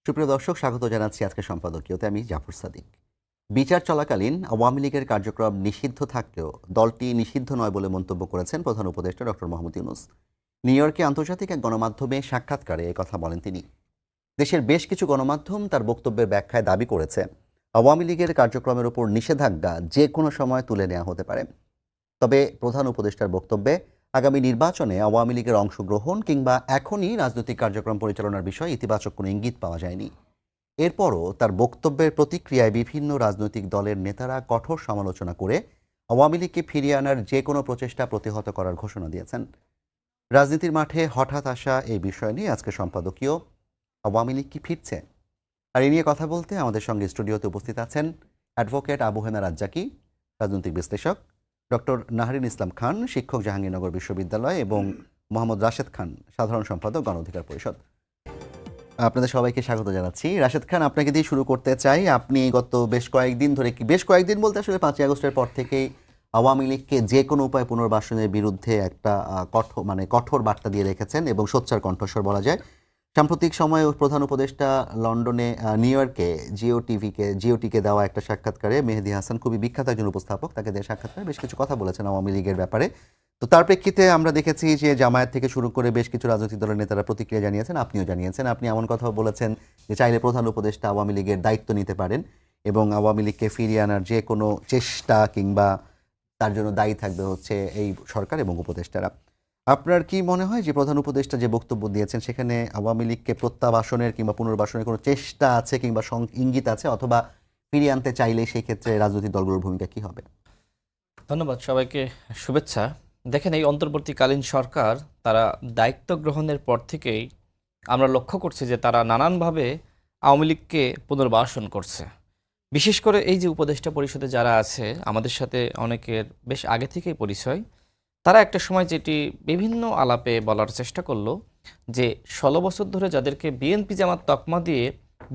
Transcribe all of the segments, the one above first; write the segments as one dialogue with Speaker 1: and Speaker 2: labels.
Speaker 1: সুপ্রিয় দর্শক, স্বাগত জানাচ্ছি আজকে সম্পাদকীয়তে। আমি জাফর সাদিক। বিচার চলাকালীন আওয়ামী লীগের কার্যক্রম নিষিদ্ধ থাকলেও দলটি নিষিদ্ধ নয় বলে মন্তব্য করেছেন প্রধান উপদেষ্টা ডক্টর মোহাম্মদ ইউনূস। নিউ ইয়র্কে আন্তর্জাতিক এক গণমাধ্যমে সাক্ষাৎকারে কথা বলেন তিনি। দেশের বেশ কিছু গণমাধ্যম তার বক্তব্যের ব্যাখ্যায় দাবি করেছে আওয়ামী লীগের কার্যক্রমের উপর নিষেধাজ্ঞা যে কোনো সময় তুলে নেওয়া হতে পারে। তবে প্রধান উপদেষ্টার বক্তব্যে আগামী নির্বাচনে আওয়ামী লীগের অংশগ্রহণ কিংবা এখনই রাজনৈতিক কার্যক্রম পরিচালনার বিষয়ে ইতিবাচক কোনো ইঙ্গিত পাওয়া যায়নি। এরপরও তার বক্তব্যের প্রতিক্রিয়ায় বিভিন্ন রাজনৈতিক দলের নেতারা কঠোর সমালোচনা করে আওয়ামী লীগকে ফিরিয়ে আনার যে কোনো প্রচেষ্টা প্রতিহত করার ঘোষণা দিয়েছেন। রাজনীতির মাঠে হঠাৎ আসা এই বিষয় নিয়ে আজকে সম্পাদকীয় আওয়ামী লীগ কি ফিরছে, আর এ নিয়ে কথা বলতে আমাদের সঙ্গে স্টুডিওতে উপস্থিত আছেন অ্যাডভোকেট আবু হেনা রাজ্জাকি, রাজনৈতিক বিশ্লেষক, ডক্টর নাহরিন ইসলাম খান, শিক্ষক, জাহাঙ্গীরনগর বিশ্ববিদ্যালয়, এবং মোহাম্মদ রাশেদ খান, সাধারণ সম্পাদক, গণ অধিকার পরিষদ। আপনাদের সবাইকে স্বাগত জানাচ্ছি। রাশেদ খান, আপনাকে দিয়ে শুরু করতে চাই। আপনি গত বেশ কয়েকদিন বলতে আসলে 5ই আগস্টের পর থেকেই আওয়ামী লীগকে যে কোনো উপায় পুনর্বাসনের বিরুদ্ধে একটা কঠোর বার্তা দিয়ে রেখেছেন এবং সোচ্চার কণ্ঠস্বর বলা যায়। সাম্প্রতিক সময়ে প্রধান উপদেষ্টা লন্ডনে নিউ ইয়র্কে জিওটিকে দেওয়া একটা সাক্ষাৎকারে মেহেদী হাসান, খুবই বিখ্যাত একজন উপস্থাপক, তাকে দিয়ে সাক্ষাৎকারে বেশ কিছু কথা বলেছেন আওয়ামী লীগের ব্যাপারে। তো তার প্রেক্ষিতে আমরা দেখেছি যে জামায়াত থেকে শুরু করে বেশ কিছু রাজনৈতিক দলের নেতারা প্রতিক্রিয়া জানিয়েছেন, আপনিও জানিয়েছেন। আপনি এমন কথাও বলেছেন যে চাইলে প্রধান উপদেষ্টা আওয়ামী লীগের দায়িত্ব নিতে পারেন এবং আওয়ামী লীগকে ফিরিয়ে আনার যে কোনো চেষ্টা কিংবা তার জন্য দায়ী থাকবে হচ্ছে এই সরকার এবং উপদেষ্টারা। আপনার কি মনে হয় যে প্রধান উপদেষ্টা যে বক্তব্য দিয়েছেন সেখানে আওয়ামী লীগকে প্রত্যাবাসনের কিংবা পুনর্বাসনের কোনো চেষ্টা আছে কিংবা ইঙ্গিত আছে, অথবা ফিরিয়ে আনতে চাইলে সেই ক্ষেত্রে রাজনৈতিক দলগুলোর ভূমিকা কি হবে?
Speaker 2: ধন্যবাদ, সবাইকে শুভেচ্ছা। দেখেন, এই অন্তর্বর্তীকালীন সরকার তারা দায়িত্ব গ্রহণের পর থেকেই আমরা লক্ষ্য করছি যে তারা নানানভাবে আওয়ামী লীগকে পুনর্বাসন করছে। বিশেষ করে এই যে উপদেষ্টা পরিষদে যারা আছে, আমাদের সাথে অনেকের বেশ আগে থেকেই পরিচয়। তারা একটা সময় যেটি বিভিন্ন আলাপে বলার চেষ্টা করলো যে 16 বছর ধরে যাদেরকে বিএনপি জামাত তকমা দিয়ে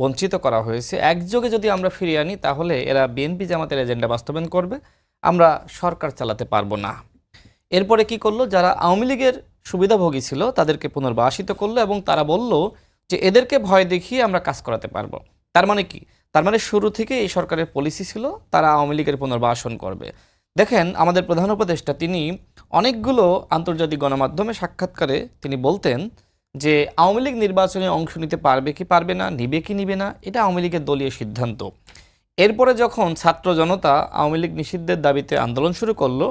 Speaker 2: বঞ্চিত করা হয়েছে, একযোগে যদি আমরা ফিরিয়ে আনি তাহলে এরা বিএনপি জামাতের এজেন্ডা বাস্তবায়ন করবে, আমরা সরকার চালাতে পারবো না। এরপরে কি করলো, যারা আওয়ামী লীগের সুবিধাভোগী ছিল তাদেরকে পুনর্বাসিত করলো এবং তারা বলল যে এদেরকে ভয় দেখিয়ে আমরা কাজ করাতে পারবো। তার মানে কি? তার মানে শুরু থেকে এই সরকারের পলিসি ছিল তারা আওয়ামী লীগের পুনর্বাসন করবে। দেখেন, আমাদের প্রধান উপদেষ্টা তিনি অনেকগুলো আন্তর্জাতিক গণমাধ্যমে সাক্ষাৎকারে তিনি বলতেন যে আওয়ামী লীগ নির্বাচনে অংশ নিতে পারবে কি পারবে না, নিবে কি নিবে না, এটা আওয়ামী লীগের দলীয় সিদ্ধান্ত। এরপরে যখন ছাত্র জনতা আওয়ামী লীগ নিষিদ্ধের দাবিতে আন্দোলন শুরু করলো,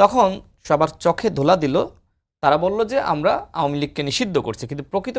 Speaker 2: তখন সবার চোখে ধোলা দিল। তারা বলল যে আমরা আওয়ামী লীগকে নিষিদ্ধ করছি, কিন্তু প্রকৃত